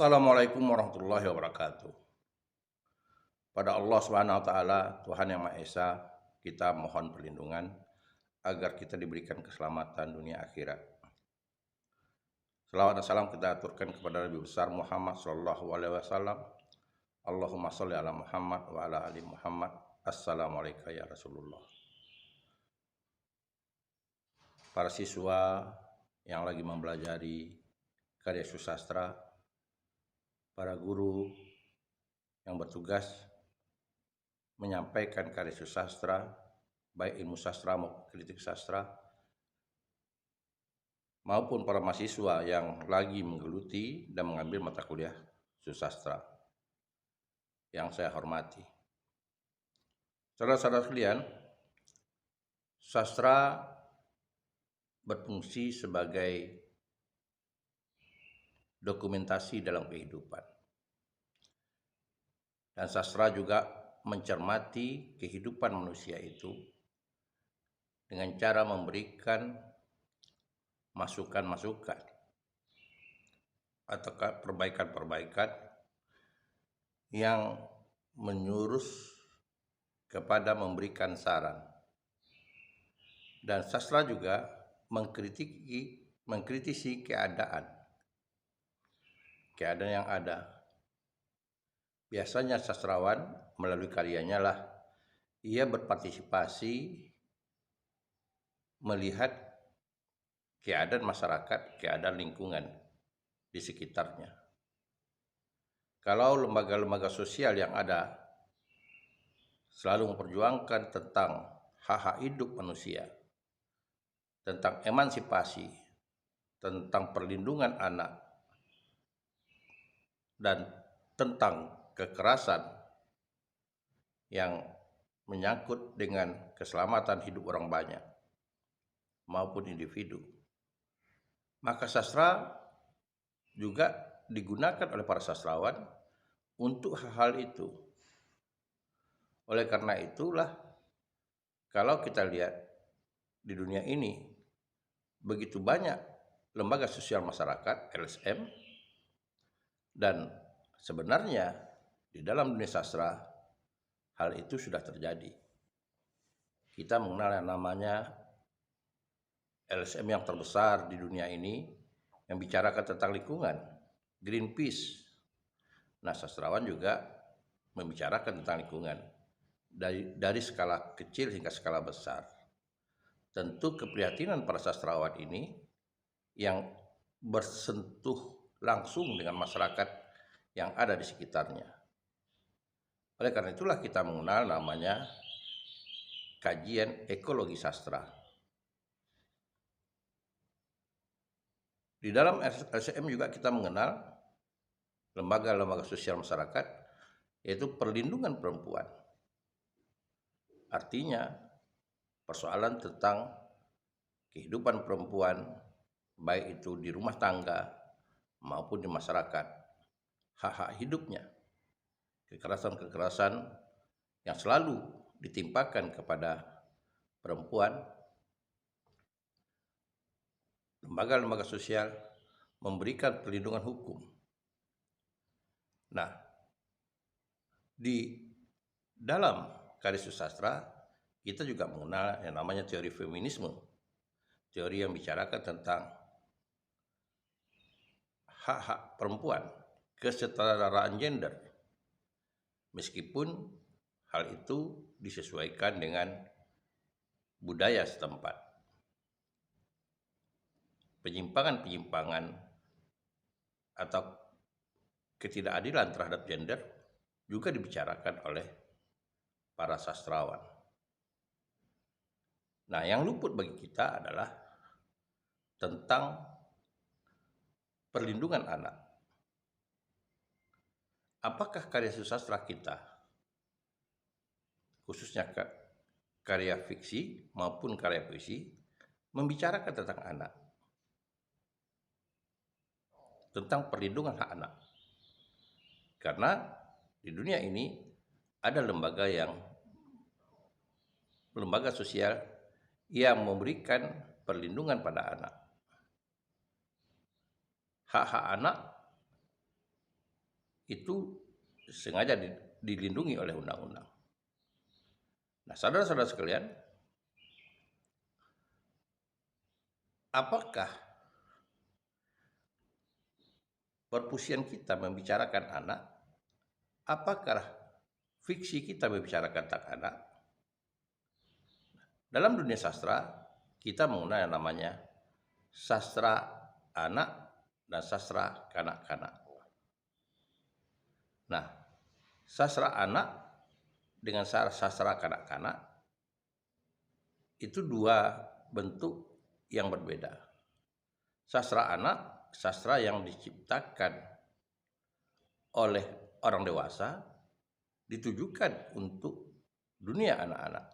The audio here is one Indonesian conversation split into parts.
Assalamualaikum warahmatullahi wabarakatuh. Pada Allah Subhanahu wa taala, Tuhan yang Maha Esa, kita mohon perlindungan agar kita diberikan keselamatan dunia akhirat. Selawat dan salam kita aturkan kepada Nabi besar Muhammad sallallahu alaihi wasallam. Allahumma sholli ala Muhammad wa ala ali Muhammad. Assalamualaikum ya Rasulullah. Para siswa yang lagi mempelajari karya susastra, para guru yang bertugas menyampaikan karya susastra, baik ilmu sastra maupun kritik sastra, maupun para mahasiswa yang lagi menggeluti dan mengambil mata kuliah susastra yang saya hormati. Saudara-saudara sekalian, sastra berfungsi sebagai dokumentasi dalam kehidupan. Dan sastra juga mencermati kehidupan manusia itu dengan cara memberikan masukan-masukan atau perbaikan-perbaikan yang menyurus kepada memberikan saran. Dan sastra juga mengkritisi keadaan yang ada. Biasanya sastrawan melalui karyanya lah ia berpartisipasi melihat keadaan masyarakat, keadaan lingkungan di sekitarnya. Kalau lembaga-lembaga sosial yang ada selalu memperjuangkan tentang hak-hak hidup manusia, tentang emansipasi, tentang perlindungan anak, dan tentang kekerasan yang menyangkut dengan keselamatan hidup orang banyak maupun individu, maka sastra juga digunakan oleh para sastrawan untuk hal-hal itu. Oleh karena itulah, kalau kita lihat di dunia ini begitu banyak lembaga sosial masyarakat LSM, dan sebenarnya di dalam dunia sastra hal itu sudah terjadi. Kita mengenal yang namanya LSM yang terbesar di dunia ini yang bicarakan tentang lingkungan, Greenpeace. Nah, sastrawan juga membicarakan tentang lingkungan dari skala kecil hingga skala besar. Tentu keprihatinan para sastrawan ini yang bersentuh langsung dengan masyarakat yang ada di sekitarnya. Oleh karena itulah kita mengenal namanya kajian ekologi sastra. Di dalam LSM juga kita mengenal lembaga-lembaga sosial masyarakat, yaitu perlindungan perempuan. Artinya persoalan tentang kehidupan perempuan, baik itu di rumah tangga maupun di masyarakat, hak-hak hidupnya, kekerasan-kekerasan yang selalu ditimpakan kepada perempuan. Lembaga-lembaga sosial memberikan perlindungan hukum. Nah, di dalam karya susastra kita juga mengenal yang namanya teori feminisme, teori yang bicarakan tentang hak-hak perempuan, kesetaraan gender, meskipun hal itu disesuaikan dengan budaya setempat. Penyimpangan-penyimpangan atau ketidakadilan terhadap gender juga dibicarakan oleh para sastrawan. Nah, yang luput bagi kita adalah tentang perlindungan anak. Apakah karya susastra kita, khususnya karya fiksi maupun karya puisi, membicarakan tentang anak, tentang perlindungan hak anak? Karena di dunia ini ada lembaga sosial yang memberikan perlindungan pada anak. Hak-hak anak itu sengaja dilindungi oleh undang-undang. Nah, saudara-saudara sekalian, apakah perpusian kita membicarakan anak? Apakah fiksi kita membicarakan tentang anak? Dalam dunia sastra, kita mengenal yang namanya sastra anak dan sastra kanak-kanak. Nah, sastra anak dengan sastra kanak-kanak itu dua bentuk yang berbeda. Sastra anak, sastra yang diciptakan oleh orang dewasa, ditujukan untuk dunia anak-anak.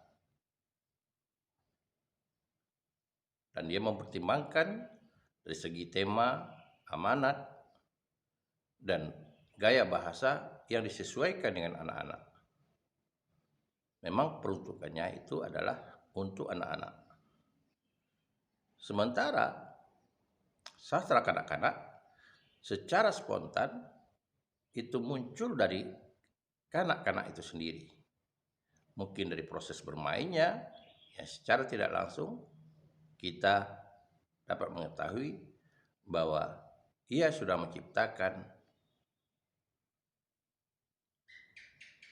Dan dia mempertimbangkan dari segi tema, amanat, dan gaya bahasa yang disesuaikan dengan anak-anak. Memang peruntukannya itu adalah untuk anak-anak. Sementara sastra kanak-kanak secara spontan itu muncul dari kanak-kanak itu sendiri. Mungkin dari proses bermainnya, yang secara tidak langsung kita dapat mengetahui bahwa ia sudah menciptakan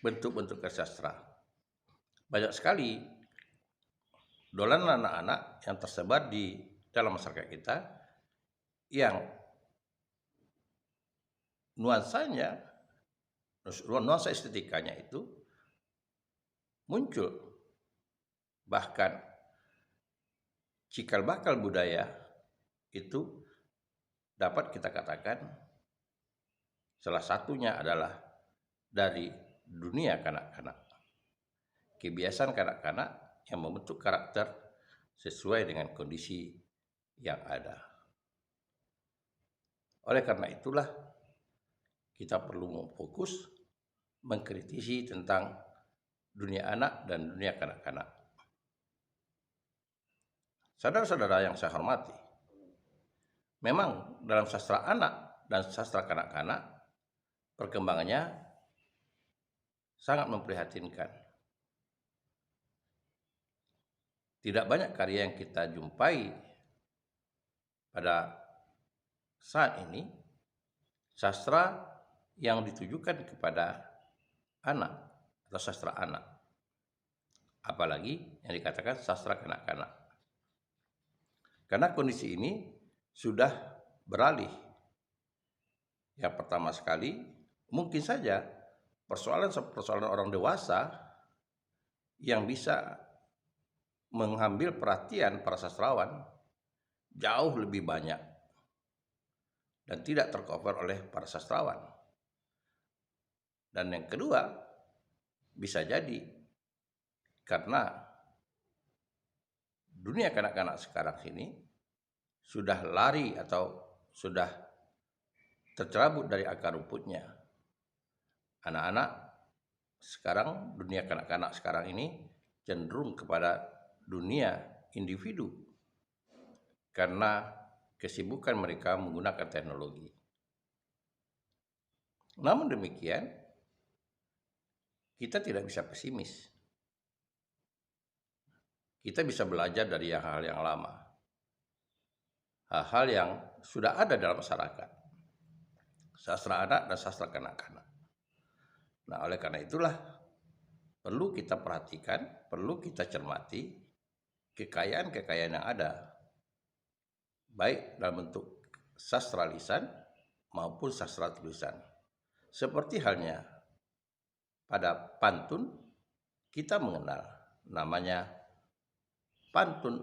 bentuk-bentuk sastra. Banyak sekali dolanan anak-anak yang tersebar di dalam masyarakat kita yang nuansa estetikanya itu muncul, bahkan cikal bakal budaya itu dapat kita katakan salah satunya adalah dari dunia kanak-kanak. Kebiasaan kanak-kanak yang membentuk karakter sesuai dengan kondisi yang ada. Oleh karena itulah kita perlu memfokus mengkritisi tentang dunia anak dan dunia kanak-kanak. Saudara-saudara yang saya hormati, memang dalam sastra anak dan sastra kanak-kanak perkembangannya sangat memprihatinkan. Tidak banyak karya yang kita jumpai pada saat ini sastra yang ditujukan kepada anak atau sastra anak, apalagi yang dikatakan sastra kanak-kanak. Karena kondisi ini sudah beralih. Yang pertama sekali, mungkin saja persoalan orang dewasa yang bisa mengambil perhatian para sastrawan jauh lebih banyak dan tidak tercover oleh para sastrawan. Dan yang kedua, bisa jadi karena dunia kanak-kanak sekarang ini sudah lari atau sudah tercerabut dari akar rumputnya. Anak-anak sekarang, dunia kanak-kanak sekarang ini cenderung kepada dunia individu karena kesibukan mereka menggunakan teknologi. Namun demikian, kita tidak bisa pesimis. Kita bisa belajar dari hal-hal yang lama, hal-hal yang sudah ada dalam masyarakat, sastra anak dan sastra kanak-kanak. Nah, oleh karena itulah perlu kita perhatikan, perlu kita cermati kekayaan-kekayaan yang ada, baik dalam bentuk sastra lisan maupun sastra tulisan. Seperti halnya pada pantun, kita mengenal namanya pantun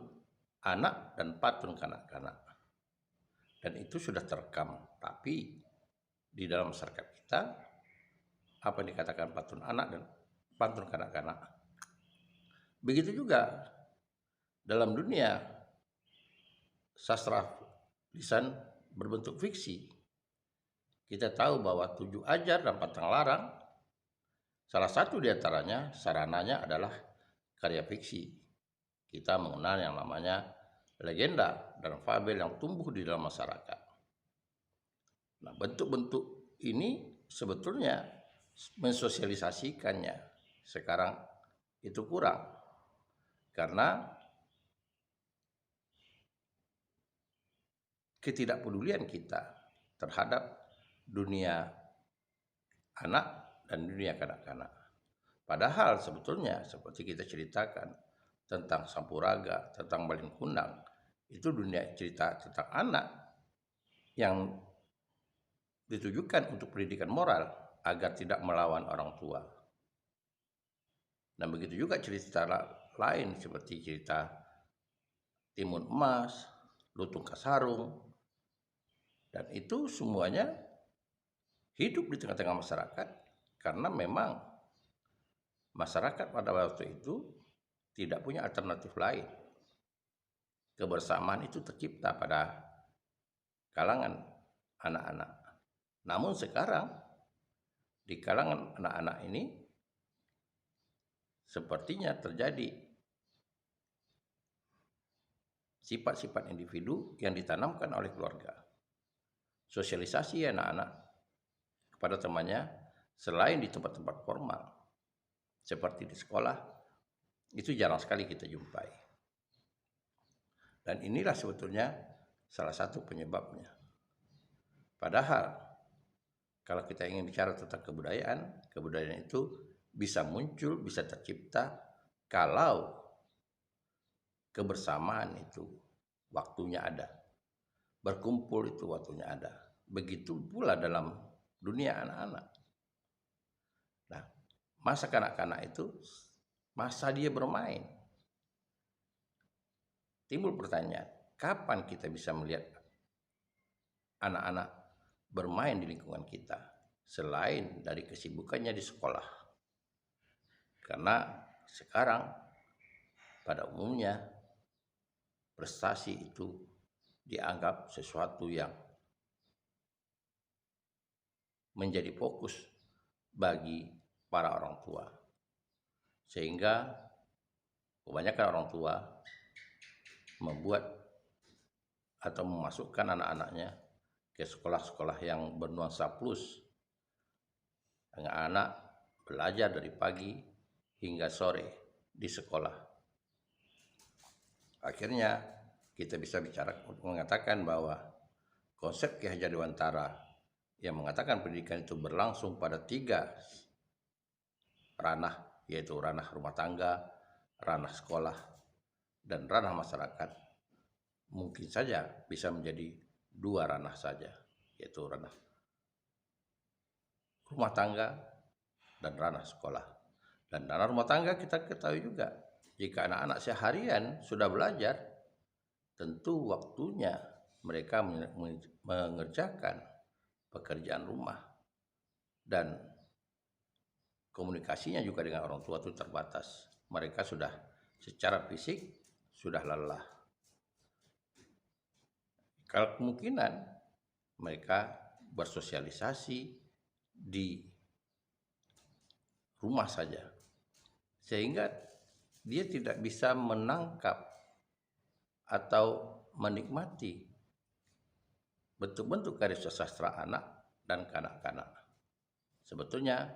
anak dan pantun kanak-kanak. Dan itu sudah terekam, tapi di dalam masyarakat kita, apa yang dikatakan pantun anak dan pantun kanak-kanak. Begitu juga dalam dunia sastra lisan berbentuk fiksi. Kita tahu bahwa 7 ajar dan 4 larang, salah satu di antaranya sarananya adalah karya fiksi. Kita mengenal yang namanya legenda dan fabel yang tumbuh di dalam masyarakat. Nah, bentuk-bentuk ini sebetulnya mensosialisasikannya sekarang itu kurang, karena ketidakpedulian kita terhadap dunia anak dan dunia kanak-kanak. Padahal sebetulnya seperti kita ceritakan tentang Sampuraga, tentang Balin Kundang, itu dunia cerita tentang anak yang ditujukan untuk pendidikan moral agar tidak melawan orang tua. Dan begitu juga cerita lain seperti cerita Timun Emas, Lutung Kasarung, dan itu semuanya hidup di tengah-tengah masyarakat karena memang masyarakat pada waktu itu tidak punya alternatif lain. Kebersamaan itu tercipta pada kalangan anak-anak. Namun sekarang di kalangan anak-anak ini sepertinya terjadi sifat-sifat individu yang ditanamkan oleh keluarga. Sosialisasi anak-anak kepada temannya selain di tempat-tempat formal seperti di sekolah itu jarang sekali kita jumpai. Dan inilah sebetulnya salah satu penyebabnya. Padahal kalau kita ingin bicara tentang kebudayaan itu bisa muncul, bisa tercipta kalau kebersamaan itu waktunya ada. Berkumpul itu waktunya ada. Begitu pula dalam dunia anak-anak. Nah, masa kanak-kanak itu masa dia bermain. Timbul pertanyaan, kapan kita bisa melihat anak-anak bermain di lingkungan kita selain dari kesibukannya di sekolah? Karena sekarang pada umumnya prestasi itu dianggap sesuatu yang menjadi fokus bagi para orang tua. Sehingga kebanyakan orang tua membuat atau memasukkan anak-anaknya ke sekolah-sekolah yang bernuansa plus. Anak-anak belajar dari pagi hingga sore di sekolah. Akhirnya kita bisa bicara mengatakan bahwa konsep Ki Hajar Dewantara yang mengatakan pendidikan itu berlangsung pada 3 ranah, yaitu ranah rumah tangga, ranah sekolah, dan ranah masyarakat, mungkin saja bisa menjadi 2 ranah saja, yaitu ranah rumah tangga dan ranah sekolah. Dan ranah rumah tangga kita ketahui juga, jika anak-anak seharian sudah belajar, tentu waktunya mereka mengerjakan pekerjaan rumah dan komunikasinya juga dengan orang tua itu terbatas. Mereka sudah secara fisik sudah lelah. Kalau kemungkinan mereka bersosialisasi di rumah saja, sehingga dia tidak bisa menangkap atau menikmati bentuk-bentuk karya sastra anak dan kanak-kanak. Sebetulnya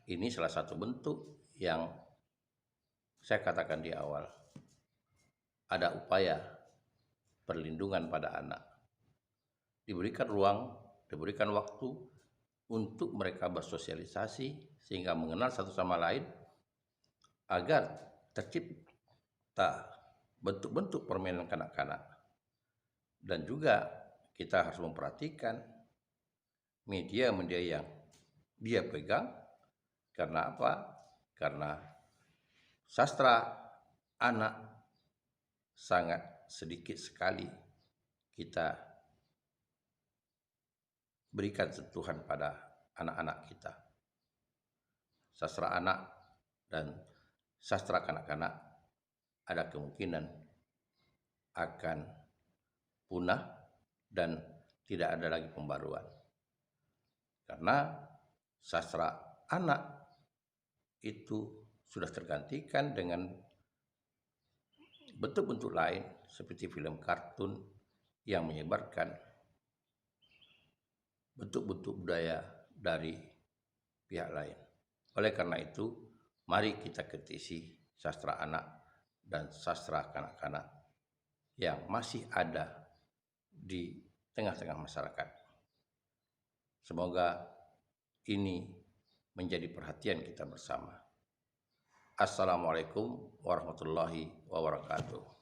ini salah satu bentuk yang saya katakan di awal, ada upaya perlindungan pada anak. Diberikan ruang, diberikan waktu untuk mereka bersosialisasi sehingga mengenal satu sama lain agar tercipta bentuk-bentuk permainan kanak-kanak. Dan juga kita harus memperhatikan media-media yang dia pegang. Karena apa? Karena sastra anak sangat sedikit sekali kita berikan sentuhan pada anak-anak kita. Sastra anak dan sastra kanak-kanak ada kemungkinan akan punah dan tidak ada lagi pembaruan. Karena sastra anak itu sudah tergantikan dengan bentuk-bentuk lain seperti film kartun yang menyebarkan bentuk-bentuk budaya dari pihak lain. Oleh karena itu, mari kita kritisi sastra anak dan sastra kanak-kanak yang masih ada di tengah-tengah masyarakat. Semoga ini menjadi perhatian kita bersama. Assalamualaikum warahmatullahi wabarakatuh.